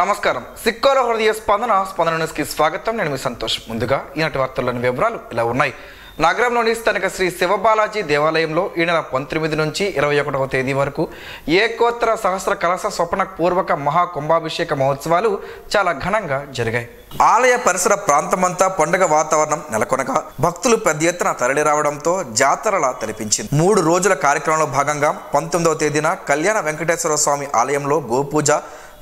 నమస్కారం. సిక్కోల హృదయ స్పందన న్యూస్కి స్వాగతం. నేను మీ సంతోష్. ముందుగా ఈనాటి వార్తల్లోని వివరాలు ఇలా ఉన్నాయి. నగరంలోని స్థానిక శ్రీ శివబాలాజీ దేవాలయంలో ఈ నెల 19 నుంచి 21వ తేదీ వరకు ఏకోత్తర సహస్ర కలశ స్వప్న పూర్వక మహాకుంభాభిషేక మహోత్సవాలు చాలా ఘనంగా జరిగాయి. ఆలయ పరిసర ప్రాంతమంతా పండుగ వాతావరణం నెలకొనగా భక్తులు పెద్ద ఎత్తున తరలి రావడంతో జాతరలా తలపించింది. 3 రోజుల కార్యక్రమంలో భాగంగా 19వ తేదీన కళ్యాణ వెంకటేశ్వర స్వామి ఆలయంలో గోపూజ,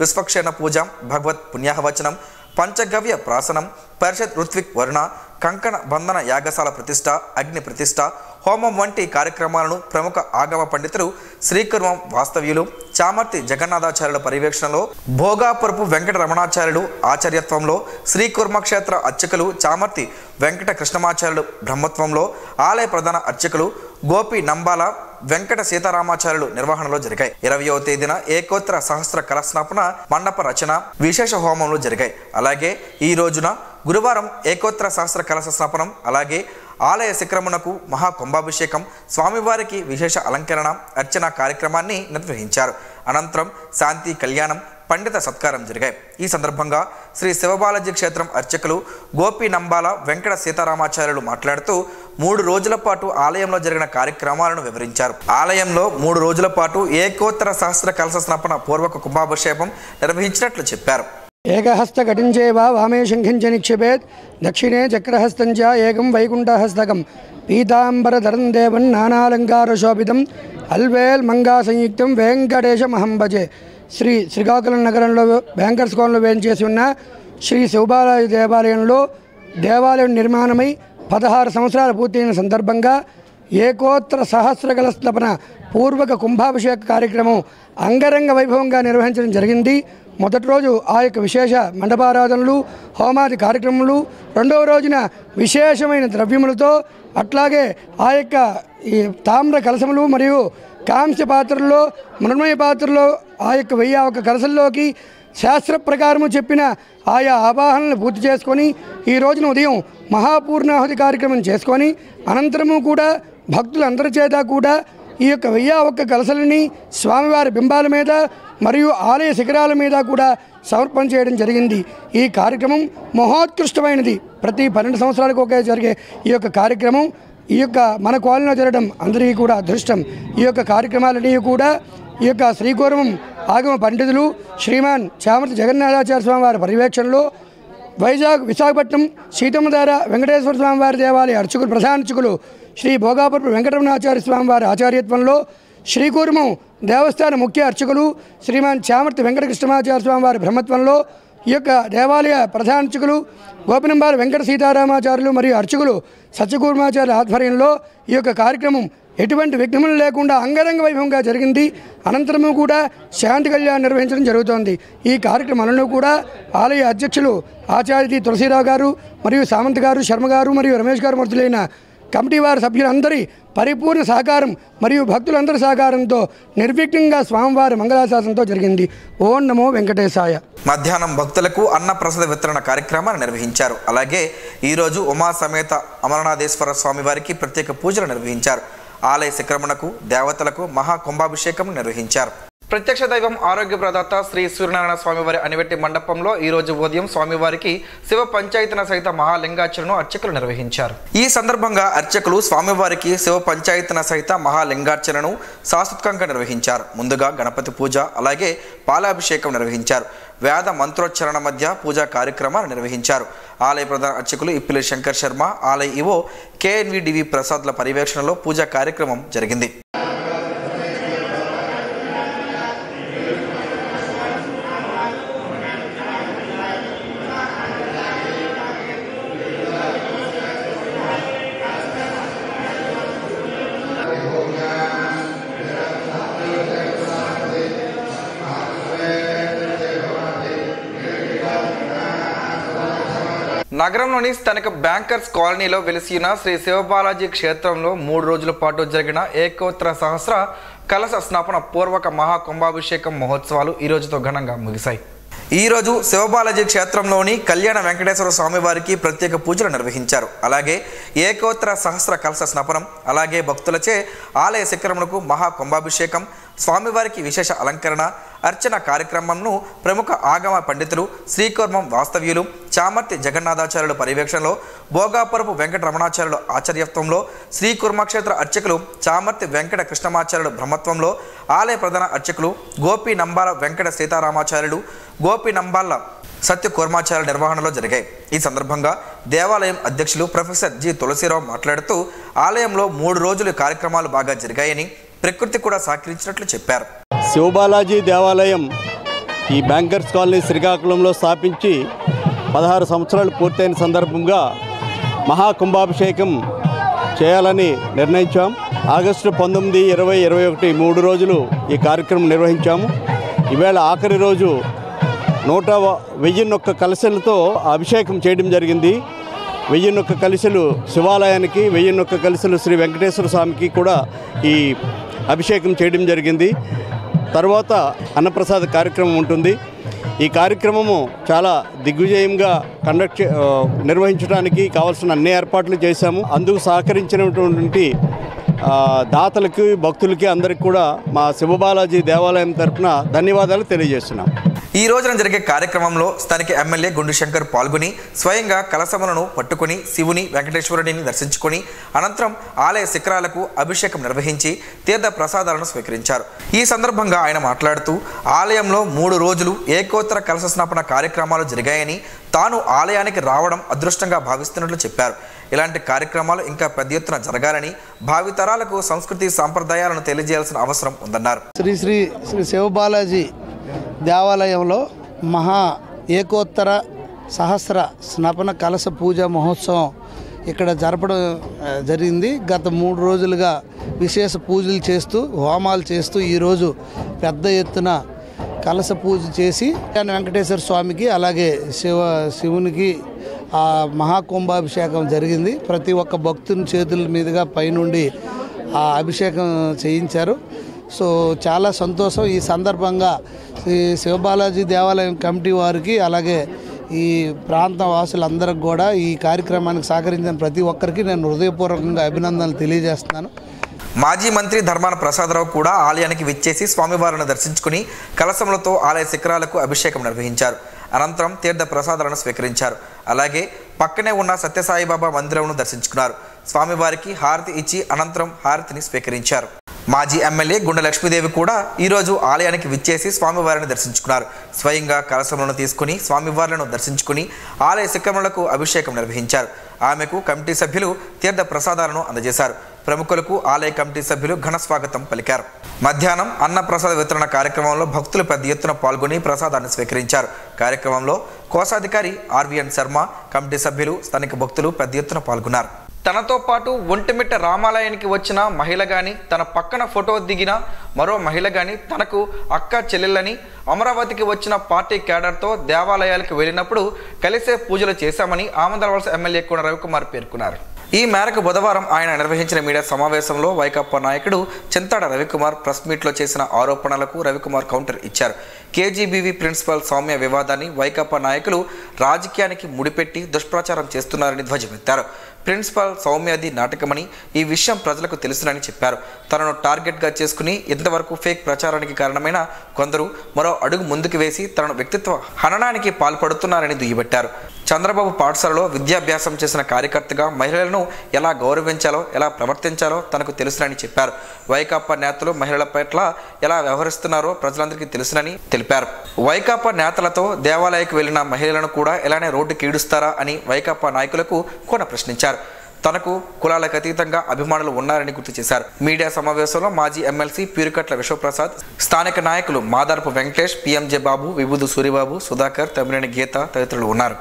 విశ్వక్షేణ పూజ, భగవత్ పుణ్యాహవచనం, పంచగవ్య ప్రాసనం, పరిషత్ ఋత్విక్ వరుణ, కంకణ బంధన యాగశాల ప్రతిష్ట, అగ్ని ప్రతిష్ట, హోమం వంటి కార్యక్రమాలను ప్రముఖ ఆగమ పండితులు శ్రీకుర్మం వాస్తవ్యులు చామర్తి జగన్నాథాచార్యుల పర్యవేక్షణలో, భోగాపురపు వెంకట రమణాచార్యులు ఆచార్యత్వంలో, శ్రీకుర్మ క్షేత్ర అర్చకులు చామర్తి వెంకట కృష్ణమాచార్యులు బ్రహ్మత్వంలో, ఆలయ ప్రధాన అర్చకులు గోపి నంబాల వెంకట సీతారామాచార్యులు నిర్వహణలో జరిగాయి. 20వ తేదీన ఏకోత్తర సహస్ర కలశనాపన మండప రచన, విశేష హోమంలు జరిగాయి. అలాగే ఈ రోజున గురువారం ఏకోత్తర సహస్ర కలశ స్నాపనం, అలాగే ఆలయ శిఖరమునకు మహాకుంభాభిషేకం, స్వామివారికి విశేష అలంకరణ, అర్చన కార్యక్రమాన్ని నిర్వహించారు. అనంతరం శాంతి కళ్యాణం, పండిత సత్కారం జరిగాయి. ఈ సందర్భంగా శ్రీ శివబాలాజీ క్షేత్రం అర్చకులు గోపి నంబాల వెంకట సీతారామాచార్యులు మాట్లాడుతూ 3 రోజుల పాటు ఆలయంలో జరిగిన కార్యక్రమాలను వివరించారు. ఆలయంలో 3 రోజుల పాటు ఏకోత్తర సహస్ర కలశ స్నాపన పూర్వక కుంభాభిషేకం నిర్వహించినట్లు చెప్పారు. ఏకహస్త ఘటించేవ వామే శంఖించ నిక్షిపేత్ దక్షిణే చక్రహస్తంచ ఏకం వైకుంఠహస్తకం పీతాంబరధరం దేవం నానాలంకార శోభితం అల్వేల్ మంగా సంయుక్తం వెంకటేశమహం భజే. శ్రీకాకుళం నగరంలో బ్యాంకర్స్ కాలనీలో వేయించేసి ఉన్న శ్రీ శివబాలాజీ దేవాలయంలో దేవాలయం నిర్మాణమై 16 సంవత్సరాలు పూర్తయిన సందర్భంగా ఏకోత్తర సహస్రకల స్థాపన పూర్వక కుంభాభిషేక కార్యక్రమం అంగరంగ వైభవంగా నిర్వహించడం జరిగింది. మొదటి రోజు ఆ యొక్క విశేష మండపారాధనలు, హోమాది కార్యక్రమాలు, రెండవ రోజున విశేషమైన ద్రవ్యములతో, అట్లాగే ఆ యొక్క ఈ తామ్ర కలశములు మరియు కాంస్య పాత్రల్లో, మృణ్మయ పాత్రలో ఆ యొక్క 1001 కలశంలోకి శాస్త్ర ప్రకారము చెప్పిన ఆయా ఆవాహనలు పూర్తి చేసుకొని ఈ రోజున ఉదయం మహాపూర్ణాహుతి కార్యక్రమం చేసుకొని అనంతరము కూడా భక్తులందరి చేత కూడా ఈ యొక్క 1001 కలశలని స్వామివారి బింబాల మీద మరియు ఆలయ శిఖరాల మీద కూడా సమర్పణ చేయడం జరిగింది. ఈ కార్యక్రమం మహోత్కృష్టమైనది. ప్రతి 12 సంవత్సరాలకు ఒకే జరిగే ఈ యొక్క కార్యక్రమం ఈ యొక్క మన కాలనీలో జరగడం అందరికీ కూడా అదృష్టం. ఈ యొక్క కార్యక్రమాలన్నీ కూడా ఈ యొక్క శ్రీకుర్మం ఆగమ పండితులు శ్రీమాన్ చామర్తి జగన్నాథాచార్య స్వామివారి పర్యవేక్షణలో విశాఖపట్నం సీతమ్మధార వెంకటేశ్వర స్వామివారి దేవాలయ అర్చకులు ప్రధాన అర్చకులు శ్రీ భోగాపురపు వెంకటరమణాచార్య స్వామివారి ఆచార్యత్వంలో, శ్రీకుర్మం దేవస్థాన ముఖ్య అర్చకులు శ్రీమాన్ చామర్తి వెంకట కృష్ణమాచార్య స్వామివారి బ్రహ్మత్వంలో, ఈ యొక్క దేవాలయ ప్రధాన అర్చకులు గోపినంబాల వెంకట సీతారామాచార్యులు మరియు అర్చకులు సత్యకూర్మాచార్యుల ఆధ్వర్యంలో ఈ యొక్క కార్యక్రమం ఎటువంటి విఘ్నములు లేకుండా అంగరంగ వైభవంగా జరిగింది. అనంతరము కూడా శాంతి కళ్యాణం నిర్వహించడం జరుగుతోంది. ఈ కార్యక్రమాలను కూడా ఆలయ అధ్యక్షులు ఆచార్య తులసీరావు గారు మరియు సామంత్ గారు, శర్మ గారు మరియు రమేష్ గారు మొదలైన కమిటీ వారి సభ్యులందరి పరిపూర్ణ సహకారం మరియు భక్తులందరి సహకారంతో నిర్విఘ్నంగా స్వామివారి మంగళాశాసనంతో జరిగింది. ఓం నమో వెంకటేశాయ. మధ్యాహ్నం భక్తులకు అన్న ప్రసాద వితరణ కార్యక్రమాన్ని నిర్వహించారు. అలాగే ఈరోజు ఉమా సమేత అమరనాథేశ్వర స్వామి వారికి ప్రత్యేక పూజలు నిర్వహించారు. ఆలయ శిఖరమునకు దేవతలకు మహాకుంభాభిషేకం నిర్వహించారు. ప్రత్యక్ష దైవం ఆరోగ్య ప్రదాత శ్రీ సూర్యనారాయణ స్వామివారి అనివెట్టి మండపంలో ఈ రోజు ఉదయం స్వామివారికి శివ పంచాయతన సహిత మహాలింగార్చనను అర్చకులు నిర్వహించారు. ఈ సందర్భంగా అర్చకులు స్వామివారికి శివ పంచాయతన సహిత మహాలింగార్చనను శాశ్వతంగా నిర్వహించారు. ముందుగా గణపతి పూజ, అలాగే పాలాభిషేకం నిర్వహించారు. వేద మంత్రోచ్చరణ మధ్య పూజా కార్యక్రమాలు నిర్వహించారు. ఆలయ ప్రధాన అర్చకులు ఇప్పిలి శంకర్ శర్మ, ఆలయ ఈవో KNVDV ప్రసాద్ల పర్యవేక్షణలో పూజా కార్యక్రమం జరిగింది. నగరంలోని స్థానిక బ్యాంకర్స్ కాలనీలో వెలిసిన శ్రీ శివబాలాజీ క్షేత్రంలో 3 రోజుల పాటు జరిగిన ఏకోత్తర సహస్ర కలశ స్నాపన పూర్వక మహాకుంభాభిషేకం మహోత్సవాలు ఈ రోజుతో ఘనంగా ముగిశాయి. ఈ రోజు శివబాలాజీ క్షేత్రంలోని కళ్యాణ వెంకటేశ్వర స్వామి వారికి ప్రత్యేక పూజలు నిర్వహించారు. అలాగే ఏకోత్తర సహస్ర కలశ స్నాపనం, అలాగే భక్తులచే ఆలయ శిఖరమునకు మహాకుంభాభిషేకం, స్వామివారికి విశేష అలంకరణ అర్చన కార్యక్రమంను ప్రముఖ ఆగమ పండితులు శ్రీకూర్మం వాస్తవ్యులు చామర్తి జగన్నాథాచార్యుల పర్యవేక్షణలో భోగాపురపు వెంకట రమణాచార్యుల ఆచార్యత్వంలో శ్రీకూర్మక్షేత్ర అర్చకులు చామర్తి వెంకట కృష్ణమాచార్యుల బ్రహ్మత్వంలో ఆలయ ప్రధాన అర్చకులు గోపి నంబాల వెంకట సీతారామాచార్యులు గోపి నంబాల సత్యకూర్మాచార్యుల నిర్వహణలో జరిగాయి. ఈ సందర్భంగా దేవాలయం అధ్యక్షులు ప్రొఫెసర్ జి తులసిరావు మాట్లాడుతూ ఆలయంలో 3 రోజులు కార్యక్రమాలు బాగా జరిగాయని ప్రకృతి కూడా సహకరించినట్లు చెప్పారు. శివబాలాజీ దేవాలయం ఈ బ్యాంకర్స్ కాలనీ శ్రీకాకుళంలో స్థాపించి 16 సంవత్సరాలు పూర్తయిన సందర్భంగా మహాకుంభాభిషేకం చేయాలని నిర్ణయించాం. ఆగస్టు 19, 20, 21 3 రోజులు ఈ కార్యక్రమం నిర్వహించాము. ఈవేళ ఆఖరి రోజు 1001 కలశలతో అభిషేకం చేయడం జరిగింది. 1001 కలశలు శివాలయానికి, 1001 కలశలు శ్రీ వెంకటేశ్వర స్వామికి కూడా ఈ అభిషేకం చేయడం జరిగింది. తర్వాత అన్నప్రసాద కార్యక్రమం ఉంటుంది. ఈ కార్యక్రమము చాలా దిగ్విజయంగా నిర్వహించడానికి కావాల్సిన అన్ని ఏర్పాట్లు చేశాము. అందుకు సహకరించినటువంటి దాతలకి, భక్తులకి అందరికీ కూడా మా శివబాలాజీ దేవాలయం తరఫున ధన్యవాదాలు తెలియజేస్తున్నాం. ఈ రోజున జరిగే కార్యక్రమంలో స్థానిక ఎమ్మెల్యే గుండు శంకర్ పాల్గొని స్వయంగా కలశములను పట్టుకుని శివుని వెంకటేశ్వరుడిని దర్శించుకుని అనంతరం ఆలయ శిఖరాలకు అభిషేకం నిర్వహించి తీర్థ ప్రసాదాలను స్వీకరించారు. ఈ సందర్భంగా ఆయన మాట్లాడుతూ ఆలయంలో 3 రోజులు ఏకోత్తర కలశ స్నాపన కార్యక్రమాలు జరిగాయని తాను ఆలయానికి రావడం అదృష్టంగా భావిస్తున్నట్లు చెప్పారు. ఇలాంటి కార్యక్రమాలు ఇంకా పెద్ద ఎత్తున జరగాలని భావితరాలకు సంస్కృతి సాంప్రదాయాలను తెలియజేయాల్సిన అవసరం ఉందన్నారు. శ్రీ శ్రీ శ్రీ శివబాలాజీ దేవాలయంలో మహా ఏకోత్తర సహస్ర స్నపన కలశ పూజ మహోత్సవం ఇక్కడ జరపడం జరిగింది. గత 3 రోజులుగా విశేష పూజలు చేస్తూ, హోమాలు చేస్తూ ఈరోజు పెద్ద ఎత్తున కలశ పూజ చేసి వెంకటేశ్వర స్వామికి అలాగే శివునికి ఆ మహాకుంభాభిషేకం జరిగింది. ప్రతి ఒక్క భక్తుని చేతుల మీదుగా పైనుండి ఆ అభిషేకం చేయించారు. సో చాలా సంతోషం. ఈ సందర్భంగా శ్రీ శివబాలాజీ దేవాలయం కమిటీ వారికి అలాగే ఈ ప్రాంత వాసులందరికి కూడా ఈ కార్యక్రమానికి సహకరించిన ప్రతి ఒక్కరికి నేను హృదయపూర్వకంగా అభినందనలు తెలియజేస్తున్నాను. మాజీ మంత్రి ధర్మాన ప్రసాదరావు కూడా ఆలయానికి విచ్చేసి స్వామివారిని దర్శించుకుని కలశములతో ఆలయ శిఖరాలకు అభిషేకం నిర్వహించారు. అనంతరం తీర్థ ప్రసాదాలను స్వీకరించారు. అలాగే పక్కనే ఉన్న సత్యసాయిబాబా మందిరంను దర్శించుకున్నారు. స్వామివారికి హారతి ఇచ్చి అనంతరం హారతిని స్వీకరించారు. మాజీ ఎమ్మెల్యే గుండె లక్ష్మీదేవి కూడా ఈరోజు ఆలయానికి విచ్చేసి స్వామివారిని దర్శించుకున్నారు. స్వయంగా కలశములను తీసుకుని స్వామివార్లను దర్శించుకుని ఆలయ శిఖరములకు అభిషేకం నిర్వహించారు. ఆమెకు కమిటీ సభ్యులు తీర్థ ప్రసాదాలను అందజేశారు. ప్రముఖులకు ఆలయ కమిటీ సభ్యులు ఘన స్వాగతం పలికారు. మధ్యాహ్నం అన్న ప్రసాద వితరణ కార్యక్రమంలో భక్తులు పెద్ద ఎత్తున పాల్గొని ప్రసాదాన్ని స్వీకరించారు. కార్యక్రమంలో కోశాధికారి ఆర్వీఎన్ శర్మ, కమిటీ సభ్యులు, స్థానిక భక్తులు పెద్ద ఎత్తున పాల్గొన్నారు. తనతో పాటు ఒంటిమిట్ట రామాలయానికి వచ్చిన మహిళ గాని, తన పక్కన ఫోటో దిగిన మరో మహిళ గాని తనకు అక్క చెల్లెళ్ళని, అమరావతికి వచ్చిన పార్టీ క్యాడర్తో దేవాలయాలకు వెళ్ళినప్పుడు కలిసే పూజలు చేశామని ఆమందలవలస ఎమ్మెల్యే కోన రవికుమార్ పేర్కొన్నారు. ఈ మేరకు బుధవారం ఆయన నిర్వహించిన మీడియా సమావేశంలో వైకాపా నాయకుడు చింతాడ రవికుమార్ ప్రెస్ మీట్లో చేసిన ఆరోపణలకు రవికుమార్ కౌంటర్ ఇచ్చారు. కేజీబీవీ ప్రిన్సిపల్ సౌమ్య వివాదాన్ని వైకాపా నాయకులు రాజకీయానికి ముడిపెట్టి దుష్ప్రచారం చేస్తున్నారని ధ్వజమెత్తారు. ప్రిన్సిపల్ సౌమ్యది నాటకమని, ఈ విషయం ప్రజలకు తెలుసునని చెప్పారు. తనను టార్గెట్గా చేసుకుని ఇంతవరకు ఫేక్ ప్రచారానికి కారణమైన కొందరు మరో అడుగు ముందుకు వేసి తనను వ్యక్తిత్వ హననానికి పాల్పడుతున్నారని దుయ్యబట్టారు. చంద్రబాబు పాఠశాలలో విద్యాభ్యాసం చేసిన కార్యకర్తగా మహిళలను ఎలా గౌరవించాలో, ఎలా ప్రవర్తించాలో తనకు తెలుసునని చెప్పారు. వైకాపా నేతలు మహిళల పట్ల ఎలా వ్యవహరిస్తున్నారో ప్రజలందరికీ తెలుసునని తెలిపారు. వైకాపా నేతలతో దేవాలయకు వెళ్లిన మహిళలను కూడా ఎలానే రోడ్డుకి ఈడుస్తారా అని వైకాపా నాయకులకు కోన ప్రశ్నించారు. తనకు కులాలకు అతీతంగా అభిమానులు ఉన్నారని గుర్తు చేశారు. మీడియా సమావేశంలో మాజీ ఎమ్మెల్సీ ప్యూరికట్ల విశ్వప్రసాద్, స్థానిక నాయకులు మాదారపు వెంకటేష్, పిఎంజే బాబు, విభూదు సూరిబాబు, సుధాకర్, తమిళని గీత తదితరులు ఉన్నారు.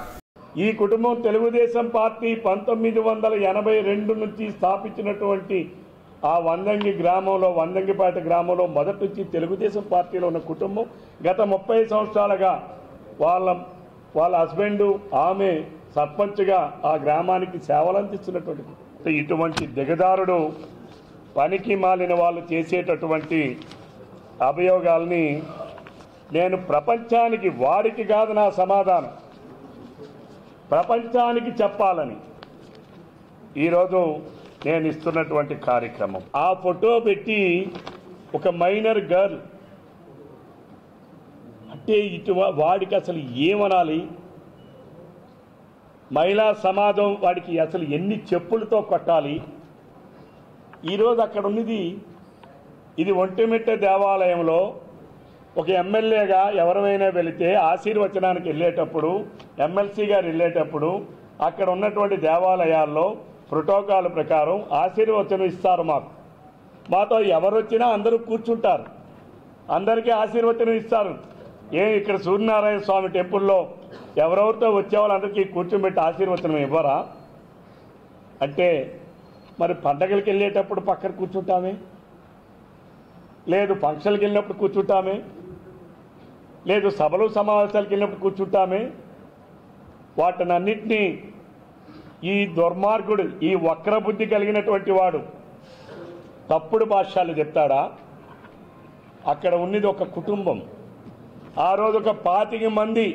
ఈ కుటుంబం తెలుగుదేశం పార్టీ 1982 నుంచి స్థాపించినటువంటి ఆ వందంగిపేట గ్రామంలో మొదటి నుంచి తెలుగుదేశం పార్టీలో ఉన్న కుటుంబం గత 30 సంవత్సరాలుగా వాళ్ళ హస్బెండ్, ఆమె సర్పంచ్గా ఆ గ్రామానికి సేవలు అందిస్తున్నటువంటి ఇటువంటి దిగదారుడు పనికి మాలిన వాళ్ళు చేసేటటువంటి అభియోగాల్ని నేను ప్రపంచానికి, వారికి కాదు నా సమాధానం, ప్రపంచానికి చెప్పాలని ఈరోజు నేను ఇస్తున్నటువంటి కార్యక్రమం. ఆ ఫోటో పెట్టి ఒక మైనర్ గర్ల్ అంటే వాడికి అసలు ఏమనాలి? మహిళా సమాజం వాడికి అసలు ఎన్ని చెప్పులతో కొట్టాలి? ఈరోజు అక్కడ ఉన్నది ఇది ఒంటిమిట్ట దేవాలయంలో ఒక ఎమ్మెల్యేగా ఎవరైనా వెళితే ఆశీర్వచనానికి వెళ్ళేటప్పుడు, ఎమ్మెల్సీ గారు వెళ్ళేటప్పుడు అక్కడ ఉన్నటువంటి దేవాలయాల్లో ప్రోటోకాల్ ప్రకారం ఆశీర్వచనం ఇస్తారు. మాతో ఎవరు వచ్చినా అందరూ కూర్చుంటారు, అందరికీ ఆశీర్వచనం ఇస్తారు. ఇక్కడ సూర్యనారాయణ స్వామి టెంపుల్లో ఎవరెవరితో వచ్చే వాళ్ళందరికీ కూర్చోబెట్టి ఆశీర్వచనం ఇవ్వరా? అంటే మరి పండగలకు వెళ్ళేటప్పుడు పక్కన కూర్చుంటామే, లేదు ఫంక్షన్కి వెళ్ళినప్పుడు కూర్చుంటామే, లేదు సభలు సమావేశాలకు వెళ్ళినప్పుడు కూర్చుంటామే. వాటినన్నింటినీ ఈ దుర్మార్గుడు, ఈ వక్రబుద్ధి కలిగినటువంటి వాడు తప్పుడు భాష్యాలు చెప్తాడా? అక్కడ ఉన్నది ఒక కుటుంబం. ఆ రోజు ఒక 25 మంది,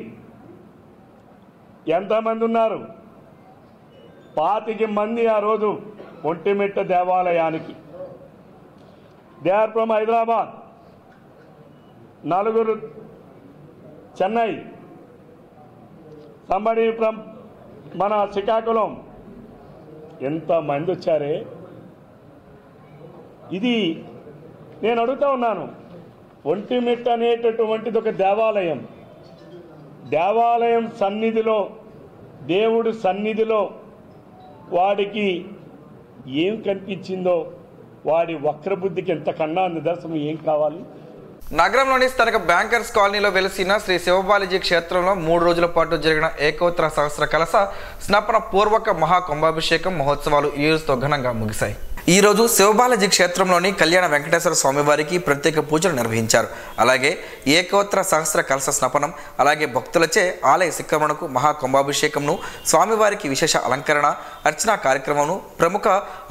ఎంతమంది ఉన్నారు? 25 మంది ఆ రోజు ఒంటిమిట్ట దేవాలయానికి. They are from Hyderabad, 4 Chennai, somebody from మన శ్రీకాకుళం. ఎంతమంది వచ్చారే! ఇది నేను అడుగుతా ఉన్నాను. ఒంటిమిట్ట అనేటటువంటిది ఒక దేవాలయం. దేవాలయం సన్నిధిలో, దేవుడు సన్నిధిలో వాడికి ఏం కనిపించిందో, వాడి వక్రబుద్ధికి ఎంతకన్నా నిదర్శనం ఏం కావాలి? నగరంలోని స్థానిక బ్యాంకర్స్ కాలనీలో వెలిసిన శ్రీ శివబాలాజీ క్షేత్రంలో 3 రోజుల పాటు జరిగిన ఏకోత్తర సహస్ర కలశ స్నాపన పూర్వక మహాకుంభాభిషేకం మహోత్సవాలు ఈ రోజుతో ఘనంగా ముగిశాయి. ఈ రోజు శివబాలాజీ క్షేత్రంలోని కళ్యాణ వెంకటేశ్వర స్వామివారికి ప్రత్యేక పూజలు నిర్వహించారు. అలాగే ఏకోత్తర సహస్ర కలశ స్నాపనం, అలాగే భక్తులచే ఆలయ శిఖరమునకు మహాకుంభాభిషేకంను, స్వామివారికి విశేష అలంకరణ, అర్చనా కార్యక్రమం ప్రముఖ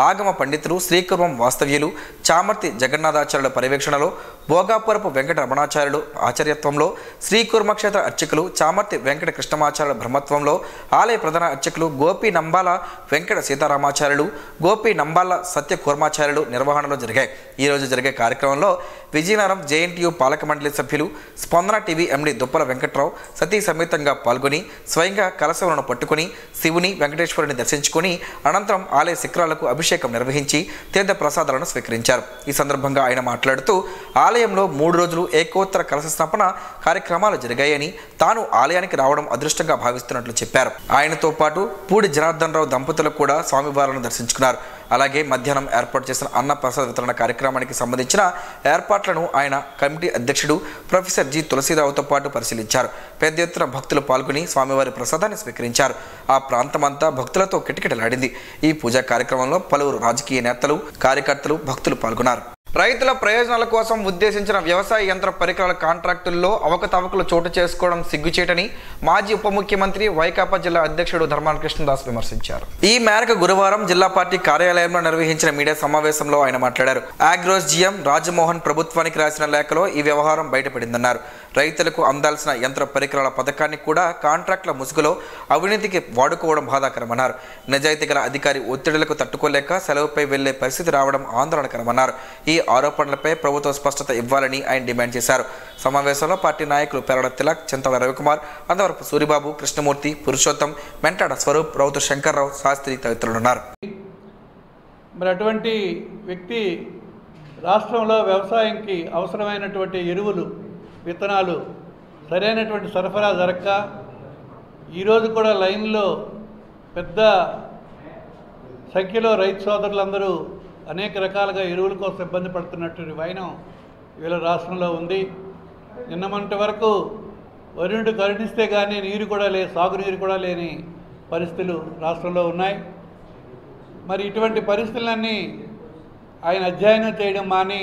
ఆగమ పండితులు శ్రీకుర్మం వాస్తవ్యులు చామర్తి జగన్నాథాచార్యుల పర్యవేక్షణలో, భోగాపురపు వెంకట రమణాచార్యులు ఆచార్యత్వంలో, శ్రీకుర్మక్షేత్ర అర్చకులు చామర్తి వెంకట కృష్ణమాచార్యుల బ్రహ్మత్వంలో, ఆలయ ప్రధాన అర్చకులు గోపి నంబాల వెంకట సీతారామాచార్యులు, గోపి నంబాల సత్యకూర్మాచార్యులు నిర్వహణలో జరిగాయి. ఈ రోజు జరిగే కార్యక్రమంలో విజయనగరం జేఎన్టీయూ పాలక మండలి సభ్యులు, స్పందన టీవీ ఎండి దుప్పల వెంకట్రావు సతీ సమేతంగా పాల్గొని స్వయంగా కలశములను పట్టుకుని శివుని వెంకటేశ్వరుని దర్శించుకుని అనంతరం ఆలయ శిఖరాలకు అభిషేకం నిర్వహించి తీర్థ ప్రసాదాలను స్వీకరించారు. ఈ సందర్భంగా ఆయన మాట్లాడుతూ ఆలయంలో 3 రోజులు ఏకోత్తర కలశ స్నాపన కార్యక్రమాలు జరిగాయని, తాను ఆలయానికి రావడం అదృష్టంగా భావిస్తున్నట్లు చెప్పారు. ఆయనతో పాటు పూడి జనార్దన్ రావు దంపతులు కూడా స్వామివారిని దర్శించుకున్నారు. అలాగే మధ్యాహ్నం ఏర్పాటు చేసిన అన్న ప్రసాద వితరణ కార్యక్రమానికి సంబంధించిన ఏర్పాట్లను ఆయన కమిటీ అధ్యక్షుడు ప్రొఫెసర్ జి తులసీరావుతో పాటు పరిశీలించారు. పెద్ద ఎత్తున భక్తులు పాల్గొని స్వామివారి ప్రసాదాన్ని స్వీకరించారు. ఆ ప్రాంతమంతా భక్తులతో కిటకిటలాడింది. ఈ పూజా కార్యక్రమంలో పలువురు రాజకీయ నేతలు, కార్యకర్తలు, భక్తులు పాల్గొన్నారు. రైతుల ప్రయోజనాల కోసం ఉద్దేశించిన వ్యవసాయ యంత్ర పరికరాల కాంట్రాక్టుల్లో అవకతవకలు చోటు చేసుకోవడం సిగ్గుచేటని మాజీ ఉప ముఖ్యమంత్రి వైకాపా జిల్లా అధ్యక్షుడు ధర్మాన కృష్ణదాస్ విమర్శించారు. ఈ మేరకు గురువారం జిల్లా పార్టీ కార్యాలయంలో నిర్వహించిన మీడియా సమావేశంలో ఆయన మాట్లాడారు. ఆగ్రోస్ జీఎం రాజమోహన్ ప్రభుత్వానికి రాసిన లేఖలో ఈ వ్యవహారం బయటపడిందన్నారు. రైతులకు అందాల్సిన యంత్ర పరికరాల పథకాన్ని కూడా కాంట్రాక్టుల ముసుగులో అవినీతికి వాడుకోవడం బాధాకరమన్నారు. నిజాయితీ గల అధికారి ఒత్తిడులకు తట్టుకోలేక సెలవుపై వెళ్లే పరిస్థితి రావడం ఆందోళనకరమన్నారు. ఈ ఆరోపణలపై ప్రభుత్వం స్పష్టత ఇవ్వాలని ఆయన డిమాండ్ చేశారు. సమావేశంలో పార్టీ నాయకులు పెరడ తిలక్, చింతల రవికుమార్, అందవరపు సూరిబాబు, కృష్ణమూర్తి, పురుషోత్తం, మెంటాడ స్వరూప్, రౌతు శంకర్రావు, శాస్త్రి తదితరులున్నారు. మరి అటువంటి వ్యక్తి రాష్ట్రంలో వ్యవసాయంకి అవసరమైనటువంటి ఎరువులు, విత్తనాలు సరైనటువంటి సరఫరా జరగక ఈరోజు కూడా లైన్లో పెద్ద సంఖ్యలో రైతు సోదరులందరూ అనేక రకాలుగా ఎరువుల కోసం ఇబ్బంది పడుతున్నటువంటి వైనం వీళ్ళ రాష్ట్రంలో ఉంది. నిన్న మొన్నటి వరకు వరుణుడు కరుణిస్తే కానీ నీరు కూడా సాగునీరు కూడా లేని పరిస్థితులు రాష్ట్రంలో ఉన్నాయి. మరి ఇటువంటి పరిస్థితులన్నీ ఆయన అధ్యయనం చేయడం మాని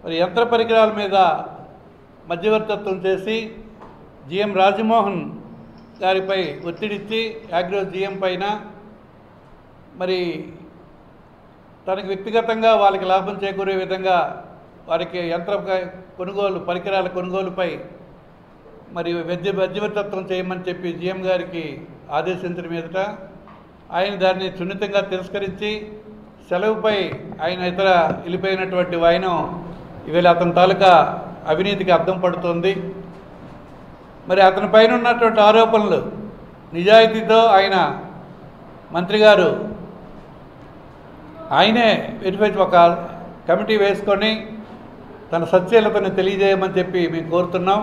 మరి యంత్ర పరికరాల మీద మధ్యవర్తిత్వం చేసి జిఎం రాజమోహన్ గారిపై ఒత్తిడిచ్చి ఆగ్రో జిఎం పైన మరి తనకు వ్యక్తిగతంగా వాళ్ళకి లాభం చేకూరే విధంగా వారికి యంత్ర కొనుగోలు పరికరాల కొనుగోలుపై మరి మధ్యవర్తిత్వం చేయమని చెప్పి జిఎం గారికి ఆదేశించిన మీదట ఆయన దాన్ని సున్నితంగా తిరస్కరించి సెలవుపై ఆయన వెళ్ళిపోయినటువంటి వైనం ఇవాళ అతని తాలూకా అవినీతికి అద్దం పడుతుంది. మరి అతని పైన ఉన్నటువంటి ఆరోపణలు నిజాయితీతో ఆయన మంత్రి గారు ఆయనే వెరిఫై ఒక కమిటీ వేసుకొని తన సత్యలతను తెలియజేయమని చెప్పి మేము కోరుతున్నాం.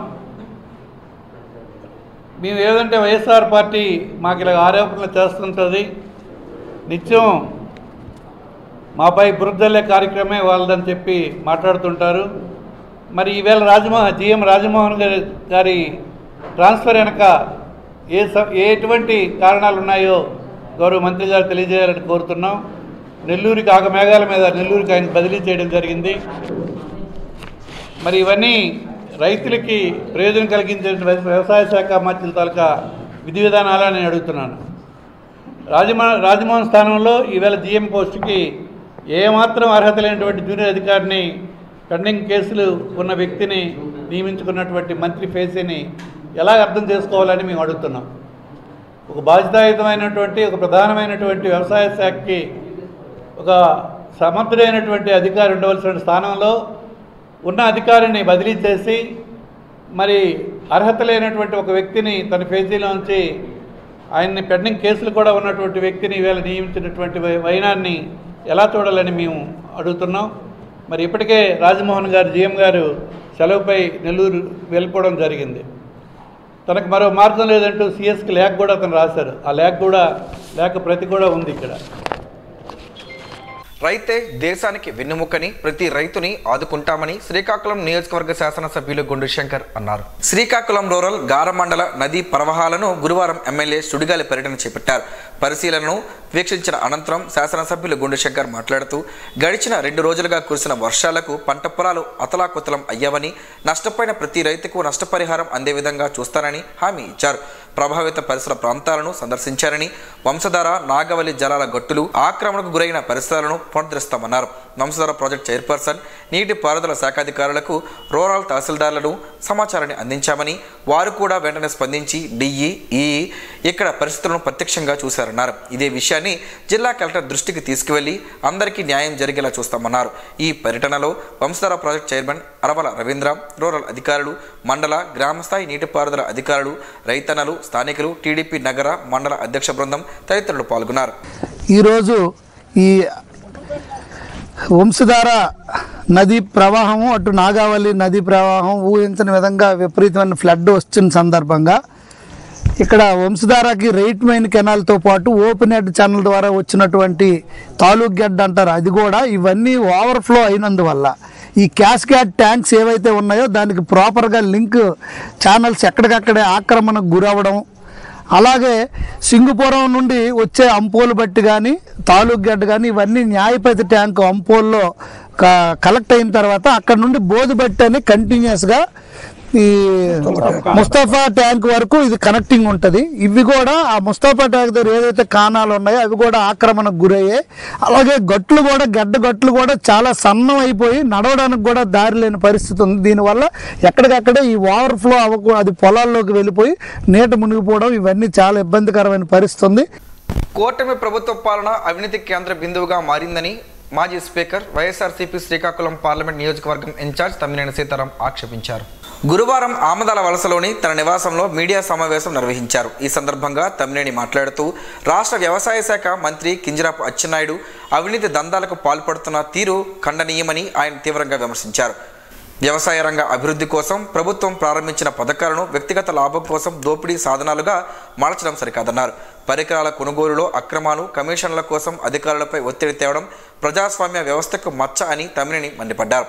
మేము ఏదంటే వైఎస్ఆర్ పార్టీ మాకు ఇలా ఆరోపణలు చేస్తుంటుంది, నిత్యం మాపై బురదల్లే కార్యక్రమే వాళ్ళదని చెప్పి మాట్లాడుతుంటారు. మరి ఈవేళ జీఎం రాజమోహన్ గారి ట్రాన్స్ఫర్ వెనక ఎటువంటి కారణాలు ఉన్నాయో గౌరవ మంత్రి గారు తెలియజేయాలని కోరుతున్నాం. నెల్లూరుకి ఆగమేఘాల మీద నెల్లూరుకి ఆయన బదిలీ చేయడం జరిగింది. మరి ఇవన్నీ రైతులకి ప్రయోజనం కలిగించే వ్యవసాయ శాఖ మంత్రుల తాలూకా విధి విధానాలని నేను అడుగుతున్నాను. రాజమోహన్ స్థానంలో ఈవేళ జీఎం పోస్టుకి ఏమాత్రం అర్హత లేనటువంటి జూనియర్ అధికారిని, పెండింగ్ కేసులు ఉన్న వ్యక్తిని నియమించుకున్నటువంటి మంత్రి ఫేసీని ఎలా అర్థం చేసుకోవాలని మేము అడుగుతున్నాం. ఒక బాధ్యతాయుతమైనటువంటి ఒక ప్రధానమైనటువంటి వ్యవసాయ శాఖకి ఒక సమర్థుడైనటువంటి అధికారి ఉండవలసిన స్థానంలో ఉన్న అధికారిని బదిలీ చేసి మరి అర్హత లేనటువంటి ఒక వ్యక్తిని తన ఫేజీలోంచి ఆయన్ని పెండింగ్ కేసులు కూడా ఉన్నటువంటి వ్యక్తిని ఈవేళ నియమించినటువంటి వైనాన్ని ఎలా చూడాలని మేము అడుగుతున్నాం. మరి ఇప్పటికే రాజమోహన్ గారు జీఎం గారు సెలవుపై నెల్లూరు వెళ్ళిపోవడం జరిగింది. తనకు మరో మార్గం లేదంటూ సిఎస్కి లేఖ కూడా అతను రాశారు. ఆ లేఖ ప్రతి కూడా ఉంది ఇక్కడ. రైతే దేశానికి వెన్నెముకని, ప్రతి రైతుని ఆదుకుంటామని శ్రీకాకుళం నియోజకవర్గ శాసనసభ్యులు గుండు శంకర్ అన్నారు. శ్రీకాకుళం రూరల్ గారమండల నదీ ప్రవాహాలను గురువారం ఎమ్మెల్యే సుడిగాలి పర్యటన చేపట్టారు. పరిశీలనను వీక్షించిన అనంతరం శాసనసభ్యులు గుండు శంకర్ మాట్లాడుతూ గడిచిన 2 రోజులుగా కురిసిన వర్షాలకు పంట పొలాలు అతలాకుతలం అయ్యావని, నష్టపోయిన ప్రతి రైతుకు నష్టపరిహారం అందే విధంగా చూస్తానని హామీ ఇచ్చారు. ప్రభావిత పరిసర ప్రాంతాలను సందర్శించారని, వంశధార నాగవల్లి జలాల గట్టులు ఆక్రమణకు గురైన పరిసరాలను పునరుద్ధరిస్తామన్నారు. వంశధార ప్రాజెక్ట్ చైర్పర్సన్, నీటి పారుదల శాఖాధికారులకు రూరల్ తహసీల్దార్లను సమాచారాన్ని అందించామని, వారు కూడా వెంటనే స్పందించి డిఈ, ఈఈ ఇక్కడ పరిస్థితులను ప్రత్యక్షంగా చూశారన్నారు. ఇదే విషయాన్ని జిల్లా కలెక్టర్ దృష్టికి తీసుకువెళ్లి అందరికీ న్యాయం జరిగేలా చూస్తామన్నారు. ఈ పర్యటనలో Vamsadhara project chairman అరవల Ravindra, rural అధికారులు, మండల గ్రామస్థాయి నీటిపారుదల అధికారులు, రైతన్నలు, స్థానికులు, టీడీపీ నగర మండల అధ్యక్ష బృందం తదితరులు పాల్గొన్నారు. ఈరోజు ఈ వంశధార నదీ ప్రవాహము, అటు నాగావళి నదీ ప్రవాహం ఊహించని విధంగా విపరీతమైన ఫ్లడ్ వచ్చిన సందర్భంగా ఇక్కడ వంశధారకి రైట్ మెయిన్ కెనాల్తో పాటు ఓపెన్ హెడ్ ఛానల్ ద్వారా వచ్చినటువంటి తాలూక్ గడ్డ అంటారు, అది కూడా ఇవన్నీ ఓవర్ఫ్లో అయినందువల్ల ఈ క్యాస్కేడ్ ట్యాంక్స్ ఏవైతే ఉన్నాయో దానికి ప్రాపర్గా లింక్ ఛానల్స్ ఎక్కడికక్కడే ఆక్రమణకు గురవడం, అలాగే సింగుపురం నుండి వచ్చే అంపోలు బట్టి కానీ తాలూక్ గడ్డ కానీ ఇవన్నీ న్యాయపతి ట్యాంకు అంపోల్లో కలెక్ట్ అయిన తర్వాత అక్కడ నుండి బోధి బట్టి అని కంటిన్యూస్గా ఈ ముస్తఫా ట్యాంక్ వరకు ఇది కనెక్టింగ్ ఉంటుంది. ఇవి కూడా ఆ ముస్తఫా ట్యాంక్ దగ్గర ఏదైతే కాణాలు ఉన్నాయో అవి కూడా ఆక్రమణకు గురయ్యాయి. అలాగే గట్లు కూడా గట్లు కూడా చాలా సన్నం అయిపోయి నడవడానికి కూడా దారి లేని పరిస్థితి ఉంది. దీనివల్ల ఎక్కడికక్కడే ఈ ఓవర్ఫ్లో అది పొలాల్లోకి వెళ్ళిపోయి నీట మునిగిపోవడం, ఇవన్నీ చాలా ఇబ్బందికరమైన పరిస్థితి ఉంది. కూటమి ప్రభుత్వ పాలన అవినీతి కేంద్ర బిందువుగా మారిందని మాజీ స్పీకర్, వైఎస్ఆర్సీపీ శ్రీకాకుళం పార్లమెంట్ నియోజకవర్గం ఇన్ఛార్జ్ తమ్మినేని సీతారాం ఆక్షేపించారు. గురువారం ఆమదాల వలసలోని తన నివాసంలో మీడియా సమావేశం నిర్వహించారు. ఈ సందర్భంగా తమ్మినేని మాట్లాడుతూ రాష్ట్ర వ్యవసాయ శాఖ మంత్రి కింజరాపు అచ్చెన్నాయుడు అవినీతి దందాలకు పాల్పడుతున్న తీరు ఖండనీయమని ఆయన తీవ్రంగా విమర్శించారు. వ్యవసాయ రంగ అభివృద్ధి కోసం ప్రభుత్వం ప్రారంభించిన పథకాలను వ్యక్తిగత లాభం కోసం దోపిడీ సాధనాలుగా మార్చడం సరికాదన్నారు. పరికరాల కొనుగోలులో అక్రమాలు, కమిషన్ల కోసం అధికారులపై ఒత్తిడి తేవడం ప్రజాస్వామ్య వ్యవస్థకు మచ్చ అని తమ్మినేని మండిపడ్డారు.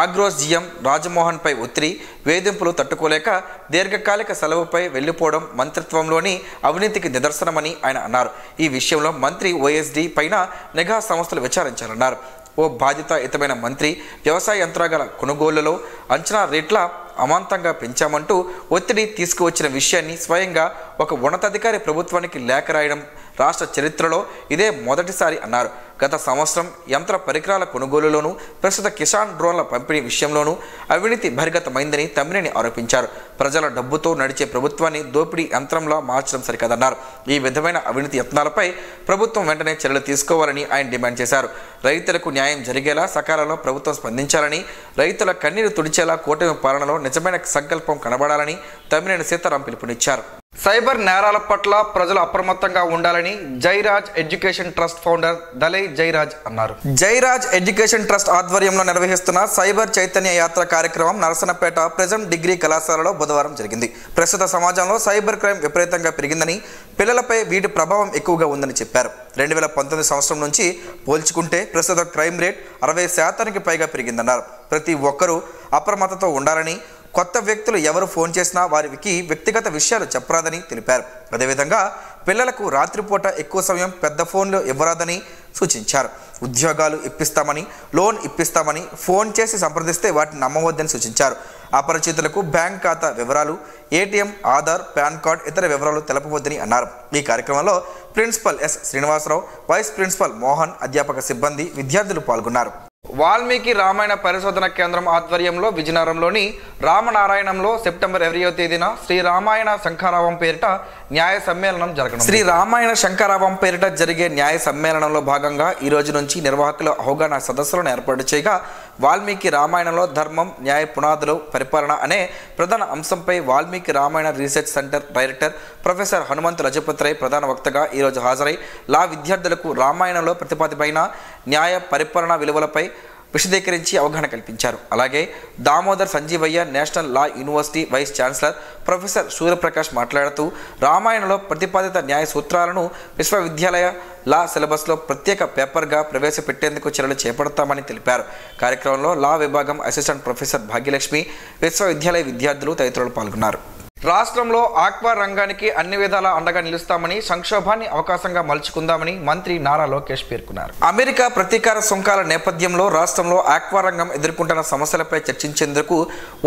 ఆగ్రోస్ జీఎం రాజమోహన్పై ఒత్తిడి, వేధింపులు తట్టుకోలేక దీర్ఘకాలిక సెలవుపై వెళ్లిపోవడం మంత్రిత్వంలోని అవినీతికి నిదర్శనమని ఆయన అన్నారు. ఈ విషయంలో మంత్రి ఓఎస్డీ పైన నిఘా సంస్థలు విచారించాలన్నారు. ఓ బాధ్యతాయుతమైన మంత్రి వ్యవసాయ యంత్రాంగాల కొనుగోలులో అంచనా రేట్ల అమాంతంగా పెంచామంటూ ఒత్తిడి తీసుకువచ్చిన విషయాన్ని స్వయంగా ఒక ఉన్నతాధికారి ప్రభుత్వానికి లేఖ రాయడం రాష్ట్ర చరిత్రలో ఇదే మొదటిసారి అన్నారు. గత సంవత్సరం యంత్ర పరికరాల కొనుగోలులోనూ ప్రస్తుత కిసాన్ డ్రోన్ల పంపిణీ విషయంలోనూ అవినీతి బహిర్గతమైందని తమ్మినేని ఆరోపించారు. ప్రజల డబ్బుతో నడిచే ప్రభుత్వాన్ని దోపిడీ యంత్రంలా మార్చడం సరికాదన్నారు. ఈ విధమైన అవినీతి యత్నాలపై ప్రభుత్వం వెంటనే చర్యలు తీసుకోవాలని ఆయన డిమాండ్ చేశారు. రైతులకు న్యాయం జరిగేలా సకాలంలో ప్రభుత్వం స్పందించాలని, రైతుల కన్నీరు తుడిచేలా కూటమి పాలనలో నిజమైన సంకల్పం కనబడాలని తమ్మినేని సీతారాం పిలుపునిచ్చారు. సైబర్ నేరాల పట్ల ప్రజలు అప్రమత్తంగా ఉండాలని Jairaj education trust founder దలై Jairaj అన్నారు. జైరాజ్ ఎడ్యుకేషన్ ట్రస్ట్ ఆధ్వర్యంలో నిర్వహిస్తున్న సైబర్ చైతన్య యాత్ర కార్యక్రమం నరసనపేట ప్రెజెంట్ డిగ్రీ కళాశాలలో బుధవారం జరిగింది. ప్రస్తుత సమాజంలో సైబర్ క్రైమ్ విపరీతంగా పెరిగిందని, పిల్లలపై వీటి ప్రభావం ఎక్కువగా ఉందని చెప్పారు. 2019 సంవత్సరం నుంచి పోల్చుకుంటే ప్రస్తుత క్రైమ్ రేట్ 60% పైగా పెరిగిందన్నారు. ప్రతి ఒక్కరూ అప్రమత్తతో ఉండాలని, కొత్త వ్యక్తులు ఎవరు ఫోన్ చేసినా వారికి వ్యక్తిగత విషయాలు చెప్పరాదని తెలిపారు. అదేవిధంగా పిల్లలకు రాత్రిపూట ఎక్కువ సమయం పెద్ద ఫోన్లు ఇవ్వరాదని సూచించారు. ఉద్యోగాలు ఇప్పిస్తామని, లోన్ ఇప్పిస్తామని ఫోన్ చేసి సంప్రదిస్తే వాటిని నమ్మవద్దని సూచించారు. అపరిచితులకు బ్యాంక్ ఖాతా వివరాలు, ఏటీఎం, ఆధార్, పాన్ కార్డ్ ఇతర వివరాలు తెలపవద్దని అన్నారు. ఈ కార్యక్రమంలో principal S Srinivasarao, vice principal Mohan, అధ్యాపక సిబ్బంది, విద్యార్థులు పాల్గొన్నారు. వాల్మీకి రామాయణ పరిశోధన కేంద్రం ఆధ్వర్యంలో విజయనగరంలోని రామనారాయణంలో సెప్టెంబర్ 20వ తేదీన శ్రీ రామాయణ శంఖారావం పేరిట న్యాయ సమ్మేళనం జరగనుంది. శ్రీ రామాయణ శంఖారావం పేరిట జరిగే న్యాయ సమ్మేళనంలో భాగంగా ఈ రోజు నుంచి నిర్వాహకుల అవగాహన సదస్సులను ఏర్పాటు చేయగా, వాల్మీకి రామాయణంలో ధర్మం, న్యాయ పునాదులు, పరిపాలన అనే ప్రధాన అంశంపై Valmiki Ramayana research centre director professor Hanumanthu Rajapatrai ప్రధాన వక్తగా ఈరోజు హాజరై లా విద్యార్థులకు రామాయణంలో ప్రతిపాదితమైన న్యాయ పరిపాలన విలువలపై విశదీకరించి అవగాహన కల్పించారు. అలాగే Damodar Sanjivayya national law university vice chancellor professor Suryaprakash మాట్లాడుతూ, రామాయణంలో ప్రతిపాదిత న్యాయ సూత్రాలను విశ్వవిద్యాలయ లా సిలబస్లో ప్రత్యేక పేపర్గా ప్రవేశపెట్టేందుకు చర్యలు చేపడతామని తెలిపారు. కార్యక్రమంలో లా విభాగం అసిస్టెంట్ ప్రొఫెసర్ భాగ్యలక్ష్మి, విశ్వవిద్యాలయ విద్యార్థులు తదితరులు పాల్గొన్నారు. రాష్ట్రంలో ఆక్వా రంగానికి అన్ని విధాలా అండగా నిలుస్తామని, సంక్షోభాన్ని అవకాశంగా మలుచుకుందామని మంత్రి నారా లోకేష్ పేర్కొన్నారు. అమెరికా ప్రతీకార సుంకాల నేపథ్యంలో రాష్ట్రంలో ఆక్వా రంగం ఎదుర్కొంటున్న సమస్యలపై చర్చించేందుకు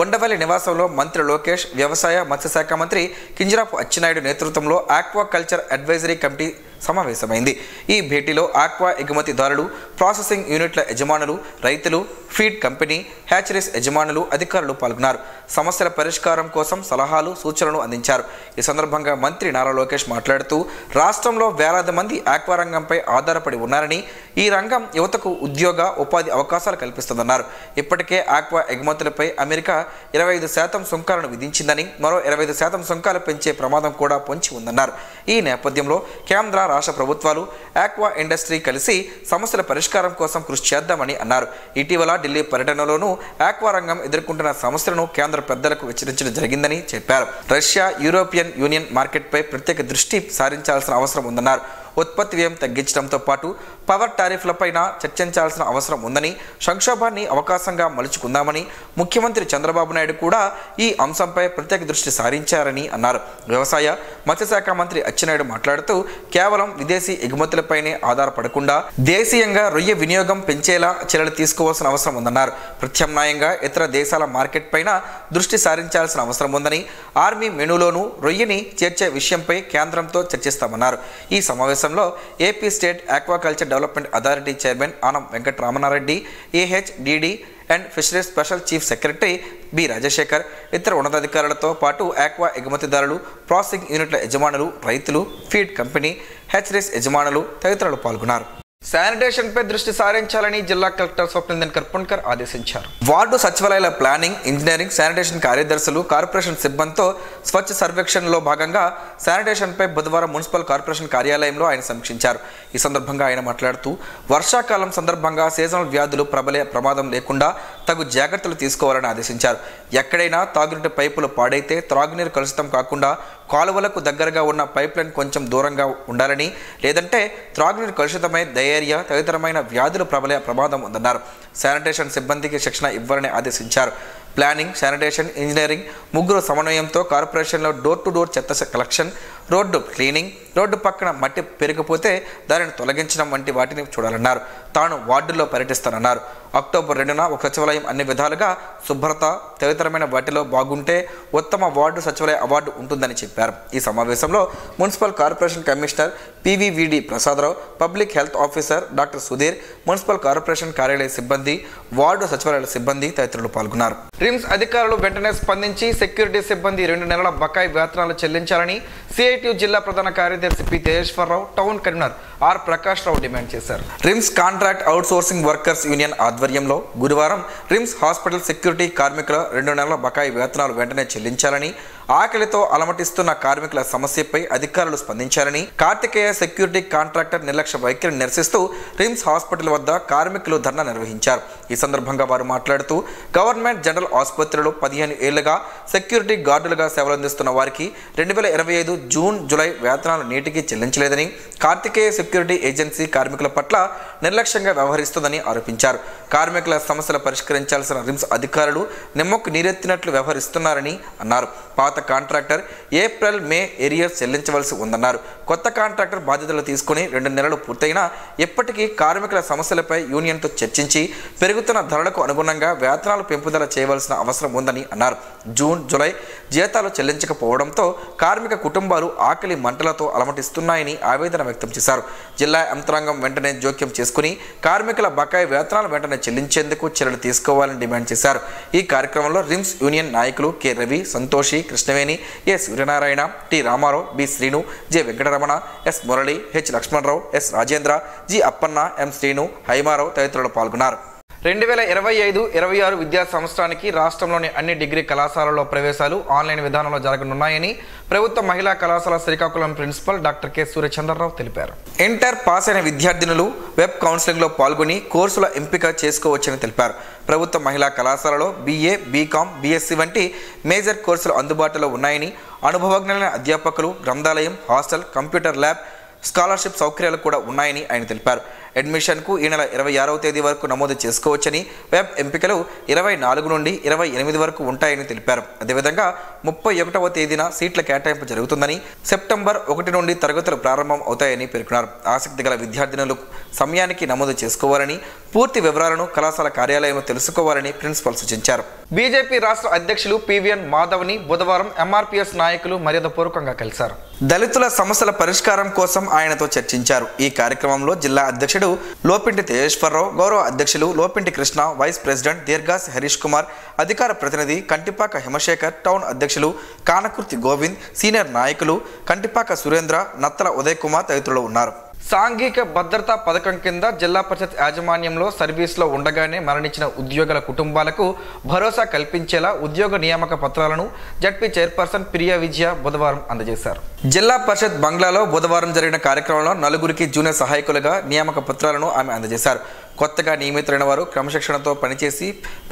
ఉండవల్లి నివాసంలో మంత్రి లోకేష్, వ్యవసాయ మత్స్యశాఖ మంత్రి కింజరాపు అచ్చెన్నాయుడు నేతృత్వంలో ఆక్వా కల్చర్ అడ్వైజరీ కమిటీ సమావేశమైంది. ఈ భేటీలో ఆక్వా ఎగుమతిదారులు, ప్రాసెసింగ్ యూనిట్ల యజమానులు, రైతులు, ఫీడ్ కంపెనీ, హ్యాచరీస్ యజమానులు, అధికారులు పాల్గొన్నారు. సమస్యల పరిష్కారం కోసం సలహాలు, సూచనలు అందించారు. ఈ సందర్భంగా మంత్రి నారా లోకేష్ మాట్లాడుతూ, రాష్ట్రంలో వేలాది మంది ఆక్వా రంగంపై ఆధారపడి ఉన్నారని, ఈ రంగం యువతకు ఉద్యోగ, ఉపాధి అవకాశాలు కల్పిస్తుందన్నారు. ఇప్పటికే ఆక్వా ఎగుమతులపై అమెరికా 25% సుంకాలను విధించిందని, మరో 25% సుంకాలు పెంచే ప్రమాదం కూడా పొంచి ఉందన్నారు. ఈ నేపథ్యంలో కేంద్ర, రాష్ట్ర ప్రభుత్వాలు ఆక్వా ఇండస్ట్రీ కలిసి సమస్యల పరిష్కారం కోసం కృషి చేద్దామని అన్నారు. ఇటీవల ఢిల్లీ పర్యటనలోనూ ఆక్వా రంగం ఎదుర్కొంటున్న సమస్యలను కేంద్ర పెద్దలకు హెచ్చరించడం జరిగిందని చెప్పారు. రష్యా, యూరోపియన్ యూనియన్ మార్కెట్పై ప్రత్యేక దృష్టి సారించాల్సిన అవసరం ఉందన్నారు. ఉత్పత్తి వ్యయం తగ్గించడంతో పాటు పవర్ టారిఫ్లపైన చర్చించాల్సిన అవసరం ఉందని, సంక్షోభాన్ని అవకాశంగా మలుచుకుందామని ముఖ్యమంత్రి చంద్రబాబు నాయుడు కూడా ఈ అంశంపై ప్రత్యేక దృష్టి సారించారని అన్నారు. వ్యవసాయ మత్స్యశాఖ మంత్రి అచ్చెన్నాయుడు మాట్లాడుతూ, కేవలం విదేశీ ఎగుమతులపైనే ఆధారపడకుండా దేశీయంగా రొయ్య వినియోగం పెంచేలా చర్యలు తీసుకోవాల్సిన అవసరం ఉందన్నారు. ప్రత్యామ్నాయంగా ఇతర దేశాల మార్కెట్ పైన దృష్టి సారించాల్సిన అవసరం ఉందని, ఆర్మీ మెనూలోనూ రొయ్యని చేర్చే విషయంపై కేంద్రంతో చర్చిస్తామన్నారు. ఈ సమావేశంలో AP state aquaculture development authority chairman Anam Venkataramanareddy, AHDD and fisheries special chief secretary B Rajasekhar, ఇతర ఉన్నతాధికారులతో పాటు ఆక్వా ఎగుమతిదారులు, ప్రాసెసింగ్ యూనిట్ల యజమానులు, రైతులు, ఫీడ్ కంపెనీ, హ్యాచరీస్ యజమానులు తదితరులు పాల్గొన్నారు. శానిటేషన్పై దృష్టి సారించాలని జిల్లా కలెక్టర్ స్వప్నిల్ కర్పణకర్ ఆదేశించారు. వార్డు సచివాలయాల ప్లానింగ్, ఇంజనీరింగ్, శానిటేషన్ కార్యదర్శులు, కార్పొరేషన్ సిబ్బందితో స్వచ్ఛ సర్వేక్షణలో భాగంగా శానిటేషన్పై బుధవారం మున్సిపల్ కార్పొరేషన్ కార్యాలయంలో ఆయన సమీక్షించారు. ఈ సందర్భంగా ఆయన మాట్లాడుతూ, వర్షాకాలం సందర్భంగా సీజనల్ వ్యాధులు ప్రబలే ప్రమాదం లేకుండా తగు జాగ్రత్తలు తీసుకోవాలని ఆదేశించారు. ఎక్కడైనా తాగునీటి పైపులు పాడైతే త్రాగునీరు కలుషితం కాకుండా కాలువలకు దగ్గరగా ఉన్న పైప్ లైన్ కొంచెం దూరంగా ఉండాలని, లేదంటే త్రాగునీరు కలుషితమై డయేరియా తదితరమైన వ్యాధులు ప్రబలే ప్రమాదం ఉందన్నారు. శానిటేషన్ సిబ్బందికి శిక్షణ ఇవ్వాలని ఆదేశించారు. ప్లానింగ్, శానిటేషన్, ఇంజనీరింగ్ ముగ్గురు సమన్వయంతో కార్పొరేషన్లో డోర్ టు డోర్ చెత్త కలెక్షన్, రోడ్డు క్లీనింగ్, రోడ్డు పక్కన మట్టి పెరిగిపోతే దానిని తొలగించడం వంటి వాటిని చూడాలన్నారు. తాను వార్డుల్లో పర్యటిస్తానన్నారు. అక్టోబర్ 2న ఒక సచివాలయం అన్ని విధాలుగా శుభ్రత తదితరమైన వాటిలో బాగుంటే ఉత్తమ వార్డు సచివాలయ అవార్డు ఉంటుందని చెప్పారు. ఈ సమావేశంలో municipal corporation commissioner పివివిడి Prasadarao, public health officer doctor Sudheer, municipal corporation కార్యాలయ సిబ్బంది, వార్డు సచివాలయాల సిబ్బంది తదితరులు పాల్గొన్నారు. రిమ్స్ అధికారులు వెంటనే స్పందించి సెక్యూరిటీ సిబ్బంది 2 నెలల బకాయి వేతనాలు చెల్లించాలని సిఐటియు జిల్లా ప్రధాన కార్యదర్శి P Tejeswararao, town convener R Prakash Rao demand చేశారు. RIMS contract outsourcing workers union ఆధ్వర్యంలో గురువారం రిమ్స్ హాస్పిటల్ సెక్యూరిటీ కార్మికుల 2 నెలల బకాయి వేతనాలు వెంటనే చెల్లించాలని, ఆకలితో అలమటిస్తున్న కార్మికుల సమస్యపై అధికారులు స్పందించాలని, కార్తికేయ సెక్యూరిటీ కాంట్రాక్టర్ నిర్లక్ష్య వైఖరిని నిరసిస్తూ రిమ్స్ హాస్పిటల్ వద్ద కార్మికులు ధర్నా నిర్వహించారు. ఈ సందర్భంగా వారు మాట్లాడుతూ గవర్నమెంట్ జనరల్ ఆసుపత్రిలో 15 ఏళ్లుగా సెక్యూరిటీ గార్డులుగా సేవలందిస్తున్న వారికి 2025 జూన్ జూలై వేతనాలు నేటికి చెల్లించలేదని, కార్తికేయ సెక్యూరిటీ ఏజెన్సీ కార్మికుల పట్ల నిర్లక్ష్యంగా వ్యవహరిస్తుందని ఆరోపించారు. కార్మికుల సమస్యలు పరిష్కరించాల్సిన రిమ్స్ అధికారులు నిమ్మకు నీరెత్తినట్లు వ్యవహరిస్తున్నారని అన్నారు. పాత కాంట్రాక్టర్ ఏప్రిల్ మే ఏరియర్స్ చెల్లించవలసి ఉందన్నారు. కొత్త కాంట్రాక్టర్ బాధ్యతలు తీసుకుని 2 నెలలు పూర్తయినా ఇప్పటికీ కార్మికుల సమస్యలపై యూనియన్తో చర్చించి పెరుగుతున్న ధరలకు అనుగుణంగా వేతనాలు పెంపుదల చేయవలసిన అవసరం ఉందని అన్నారు. జూన్ జూలై జీతాలు చెల్లించకపోవడంతో కార్మిక కుటుంబాలు ఆకలి మంటలతో అలమటిస్తున్నాయని ఆవేదన వ్యక్తం చేశారు. జిల్లా యంత్రాంగం వెంటనే జోక్యం చేసుకుని కార్మికుల బకాయి వేతనాలు వెంటనే చెల్లించేందుకు చర్యలు తీసుకోవాలని డిమాండ్ చేశారు. ఈ కార్యక్రమంలో రిమ్స్ యూనియన్ నాయకులు K Ravi, Santoshi, Krishnaveni, A Suryanarayana, T Ramarao, B Srinu, J Venkataramana, S Murali, H Lakshmanarao, S Rajendra, G Appanna, M Srinu, Haimarao తదితరులు పాల్గొన్నారు. 2025-26 విద్యా సంవత్సరానికి రాష్ట్రంలోని అన్ని డిగ్రీ కళాశాలల్లో ప్రవేశాలు ఆన్లైన్ విధానంలో జరగనున్నాయని ప్రభుత్వ మహిళా కళాశాల Srikakulam principal doctor K Suryachandrarao తెలిపారు. ఇంటర్ పాస్ అయిన విద్యార్థినులు వెబ్ కౌన్సిలింగ్లో పాల్గొని కోర్సుల ఎంపిక చేసుకోవచ్చని తెలిపారు. ప్రభుత్వ మహిళా కళాశాలలో BA, BCom, BSc వంటి మేజర్ కోర్సులు అందుబాటులో ఉన్నాయని, అనుభవజ్ఞులైన అధ్యాపకులు, గ్రంథాలయం, హాస్టల్, కంప్యూటర్ ల్యాబ్, స్కాలర్షిప్ సౌకర్యాలు కూడా ఉన్నాయని ఆయన తెలిపారు. అడ్మిషన్కు ఈ నెల 26వ తేదీ వరకు నమోదు చేసుకోవచ్చని, వెబ్ ఎంపికలు 24 నుండి 28 వరకు ఉంటాయని తెలిపారు. అదేవిధంగా 31వ తేదీన సీట్ల కేటాయింపు జరుగుతుందని, సెప్టెంబర్ 1 నుండి తరగతులు ప్రారంభం అవుతాయని పేర్కొన్నారు. ఆసక్తి గల విద్యార్థినులు సమయానికి నమోదు చేసుకోవాలని, పూర్తి వివరాలను కళాశాల కార్యాలయంలో తెలుసుకోవాలని ప్రిన్సిపల్ సూచించారు. బీజేపీ రాష్ట్ర అధ్యక్షులు పివిఎన్ మాధవ్ని బుధవారం ఎంఆర్పీఎస్ నాయకులు మర్యాదపూర్వకంగా కలిశారు. దళితుల సమస్యల పరిష్కారం కోసం ఆయనతో చర్చించారు. ఈ కార్యక్రమంలో జిల్లా అధ్యక్షుడు లోపింటి తేజేశ్వరరావు, గౌరవ అధ్యక్షులు లోపింటి కృష్ణ, వైస్ ప్రెసిడెంట్ దీర్ఘాస్ హరీష్ కుమార్, అధికార ప్రతినిధి కంటిపాక హిమశేఖర్, టౌన్ అధ్యక్షులు కానకుర్తి గోవింద్, సీనియర్ నాయకులు కంటిపాక సురేంద్ర, నత్తల ఉదయ్ కుమార్ తదితరులు ఉన్నారు. సాంఘిక భద్రతా పథకం కింద జిల్లా పరిషత్ యాజమాన్యంలో సర్వీస్లో ఉండగానే మరణించిన ఉద్యోగుల కుటుంబాలకు భరోసా కల్పించేలా ఉద్యోగ నియామక పత్రాలను జడ్పీ చైర్పర్సన్ ప్రియా విజయ బుధవారం అందజేశారు. జిల్లా పరిషత్ బంగ్లాలో బుధవారం జరిగిన కార్యక్రమంలో 4 జూనియర్ సహాయకులుగా నియామక పత్రాలను ఆమె అందజేశారు. కొత్తగా నియమితులైన వారు క్రమశిక్షణతో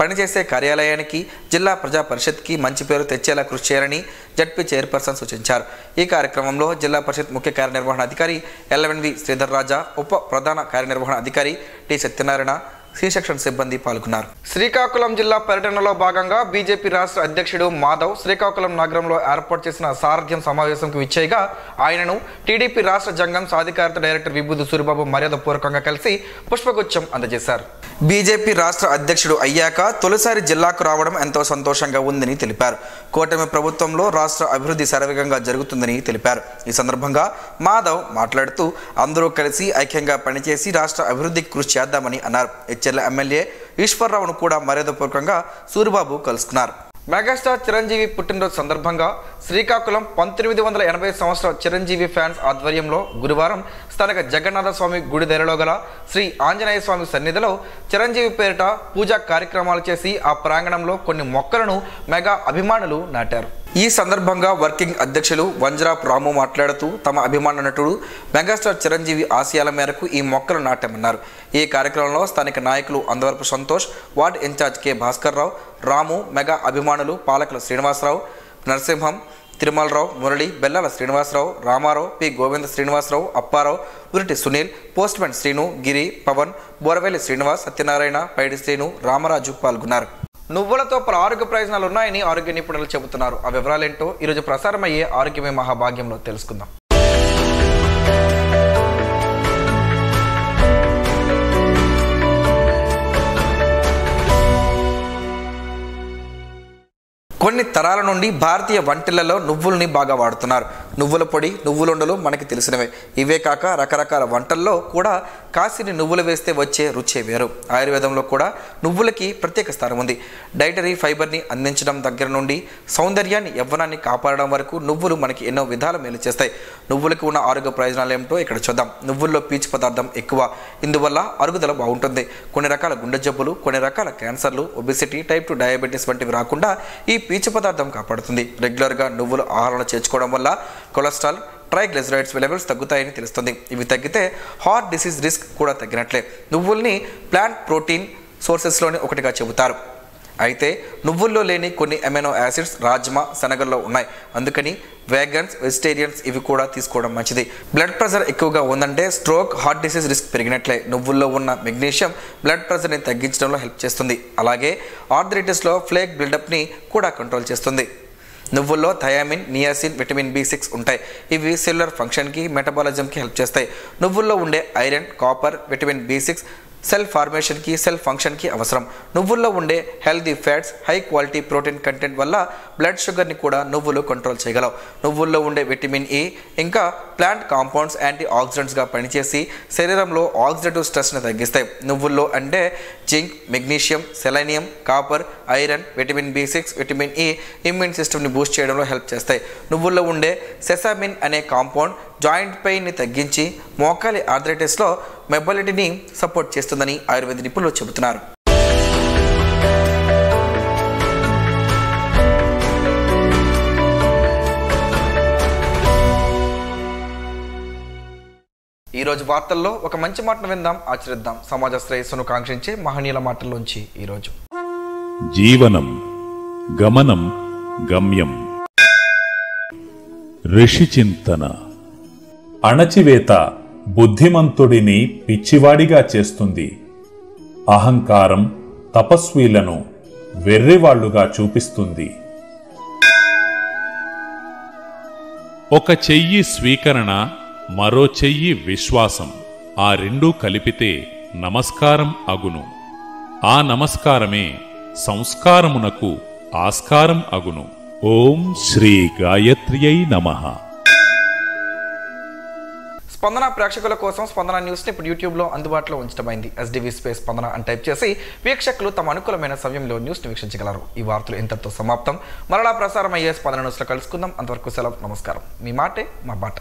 పనిచేసే కార్యాలయానికి, జిల్లా ప్రజా పరిషత్కి మంచి పేరు తెచ్చేలా కృషి చేయాలని జడ్పీ చైర్పర్సన్ సూచించారు. ఈ కార్యక్రమంలో జిల్లా పరిషత్ ముఖ్య కార్యనిర్వహణ అధికారి ఎల్ఎన్వి శ్రీధర్ రాజా, ఉప ప్రధాన కార్యనిర్వహణ అధికారి టి సత్యనారాయణ, సి సెక్షన్ సిబ్బంది పాల్గొన్నారు. శ్రీకాకుళం జిల్లా పర్యటనలో భాగంగా బీజేపీ రాష్ట్ర అధ్యక్షుడు మాధవ్ శ్రీకాకుళం నగరంలో ఏర్పాటు చేసిన సారథ్యం సమావేశంకు విచ్చేయగా ఆయనను టీడీపీ రాష్ట్ర జంగం సాధికారత డైరెక్టర్ విభూది సూరిబాబు మర్యాదపూర్వకంగా కలిసి పుష్పగుచ్చం అందజేశారు. బీజేపీ రాష్ట్ర అధ్యక్షుడు అయ్యాక తొలిసారి జిల్లాకు రావడం ఎంతో సంతోషంగా ఉందని తెలిపారు. కూటమి ప్రభుత్వంలో రాష్ట్ర అభివృద్ధి శరవేగంగా జరుగుతుందని తెలిపారు. ఈ సందర్భంగా మాధవ్ మాట్లాడుతూ అందరూ కలిసి ఐక్యంగా పనిచేసి రాష్ట్ర అభివృద్ధికి కృషి చేద్దామని అన్నారు. హెచ్ఎల్ ఎమ్మెల్యే ఈశ్వర్రావును కూడా మర్యాదపూర్వకంగా సూరిబాబు కలుసుకున్నారు. మెగాస్టార్ చిరంజీవి పుట్టినరోజు సందర్భంగా శ్రీకాకుళం 1980 సంవత్సరాల చిరంజీవి ఫ్యాన్స్ ఆధ్వర్యంలో గురువారం స్థానిక జగన్నాథ స్వామి గుడి దగ్గరలో గల శ్రీ ఆంజనేయ స్వామి సన్నిధిలో చిరంజీవి పేరిట పూజా కార్యక్రమాలు చేసి ఆ ప్రాంగణంలో కొన్ని మొక్కలను మెగా అభిమానులు నాటారు. ఈ సందర్భంగా వర్కింగ్ అధ్యక్షులు వంజరాప్ రాము మాట్లాడుతూ తమ అభిమాన నటుడు మెగాస్టార్ చిరంజీవి ఆశయాల మేరకు ఈ మొక్కలు నాటామన్నారు. ఈ కార్యక్రమంలో స్థానిక నాయకులు Andavarapu Santosh, ward incharge K Bhaskar Rao, Ramu, mega అభిమానులు పాలకుల శ్రీనివాసరావు, నరసింహం, తిరుమలరావు, మురళి, బెల్లాల శ్రీనివాసరావు, రామారావు, పి గోవింద శ్రీనివాసరావు, అప్పారావు, ఉరిటి సునీల్, పోస్ట్మెన్ శ్రీను, గిరి, పవన్, బోరవేలి శ్రీనివాస్, సత్యనారాయణ, పైడి శ్రీను, రామరాజు పాల్గొన్నారు. నువ్వులతో పలు ఆరోగ్య ప్రయోజనాలు ఉన్నాయని ఆరోగ్య నిపుణులు చెబుతున్నారు. ఆ వివరాలేంటో ఈరోజు ప్రసారమయ్యే ఆరోగ్యమే మహాభాగ్యంలో తెలుసుకుందాం. కొన్ని తరాల నుండి భారతీయ వంటలలో నువ్వుల్ని బాగా వాడుతున్నారు. నువ్వుల పొడి, నువ్వులుండలు మనకి తెలిసినవే. ఇవే కాక రకరకాల వంటల్లో కూడా కాసిని నువ్వులు వేస్తే వచ్చే రుచే వేరు. ఆయుర్వేదంలో కూడా నువ్వులకి ప్రత్యేక స్థానం ఉంది. డైటరీ ఫైబర్ని అందించడం దగ్గర నుండి సౌందర్యాన్ని, యవ్వనాన్ని కాపాడడం వరకు నువ్వులు మనకి ఎన్నో విధాల మేలు చేస్తాయి. నువ్వులకు ఉన్న ఆరోగ్య ప్రయోజనాలు ఏమిటో ఇక్కడ చూద్దాం. నువ్వుల్లో పీచు పదార్థం ఎక్కువ, ఇందువల్ల అరుగుదల బాగుంటుంది. కొన్ని రకాల గుండె జబ్బులు, కొన్ని రకాల క్యాన్సర్లు, ఒబెసిటీ, టైప్ 2 డయాబెటీస్ వంటివి రాకుండా ఈ పీచు పదార్థం కాపాడుతుంది. రెగ్యులర్గా నువ్వులు ఆహారంలో చేర్చుకోవడం వల్ల కొలెస్ట్రాల్, ట్రైగ్లిజరైడ్స్ లెవెల్స్ తగ్గుతాయని తెలుస్తుంది. ఇవి తగ్గితే హార్ట్ డిసీజ్ రిస్క్ కూడా తగ్గినట్లే. నువ్వుల్ని ప్లాంట్ ప్రోటీన్ సోర్సెస్లోని ఒకటిగా చెబుతారు. అయితే నువ్వుల్లో లేని కొన్ని అమైనో యాసిడ్స్ రాజ్మా, శనగల్లో ఉన్నాయి. అందుకని వేగన్స్, వెజిటేరియన్స్ ఇవి కూడా తీసుకోవడం మంచిది. బ్లడ్ ప్రెషర్ ఎక్కువగా ఉందంటే స్ట్రోక్, హార్ట్ డిసీజ్ రిస్క్ పెరిగినట్లే. నువ్వుల్లో ఉన్న మెగ్నీషియం బ్లడ్ ప్రెషర్ని తగ్గించడంలో హెల్ప్ చేస్తుంది. అలాగే ఆర్థరైటిస్లో ఫ్లేక్ బిల్డప్ని కూడా కంట్రోల్ చేస్తుంది. నువ్వుల్లో థయామిన్, నియాసిన్, విటమిన్ B6 ఉంటాయి. ఇవి సెల్యులర్ ఫంక్షన్కి, మెటబాలిజంకి హెల్ప్ చేస్తాయి. నువ్వుల్లో ఉండే iron, copper, vitamin B6 cell ఫార్మేషన్కి, సెల్ ఫంక్షన్కి అవసరం. నువ్వుల్లో ఉండే healthy fats, high quality protein content వల్ల బ్లడ్ షుగర్ని కూడా నువ్వులు కంట్రోల్ చేయగలవు. నువ్వుల్లో ఉండే విటమిన్ E ఇంకా ప్లాంట్ కాంపౌండ్స్ యాంటీ ఆక్సిడెంట్స్గా పనిచేసి శరీరంలో ఆక్సిడేటివ్ స్ట్రెస్ని తగ్గిస్తాయి. నువ్వుల్లో అంటే zinc, magnesium, selenium, copper, iron, vitamin B6, vitamin E immune సిస్టమ్ని బూస్ట్ చేయడంలో హెల్ప్ చేస్తాయి. నువ్వుల్లో ఉండే సెసామిన్ అనే కాంపౌండ్ జాయింట్ పెయిన్ని తగ్గించి మోకాలి ఆర్థరైటిస్లో మొబిలిటీని సపోర్ట్ చేస్తుందని ఆయుర్వేద నిపుణులు చెబుతున్నారు. ఈరోజు వార్తల్లో ఒక మంచి మాటను విందాం, ఆచరిద్దాం. సమాజ శ్రేయస్సును కాంక్షించే మహనీయుల మాటల్లోంచి ఈరోజు. జీవనం గమనం గమ్యం. ఋషి చింతన. అణచివేత బుద్ధిమంతుడిని పిచ్చివాడిగా చేస్తుంది. అహంకారం తపస్వీలను వెర్రివాళ్లుగా చూపిస్తుంది. ఒక చెయ్యి స్వీకరణ, మరో చెయ్యి విశ్వాసం. ఆ రెండూ కలిపితే నమస్కారం అగును. ఆ నమస్కారమే సంస్కారమునకు ఆస్కారం అగును. ఓం శ్రీ గాయత్ర్యై నమః. స్పందన ప్రేక్షకుల కోసం స్పందన న్యూస్ని ఇప్పుడు యూట్యూబ్లో అందుబాటులో ఉంచడమైంది. SDV స్పేస్ స్పందన అని టైప్ చేసి వీక్షకులు తమ అనుకూలమైన సమయంలో న్యూస్ని వీక్షించగలరు. ఈ వార్తలు ఇంతటితో సమాప్తం. మరలా ప్రసారం అయ్యే స్పందన న్యూస్లో కలుసుకుందాం. అంతవరకు సెలవు, నమస్కారం. మీ మాటే మా బాట.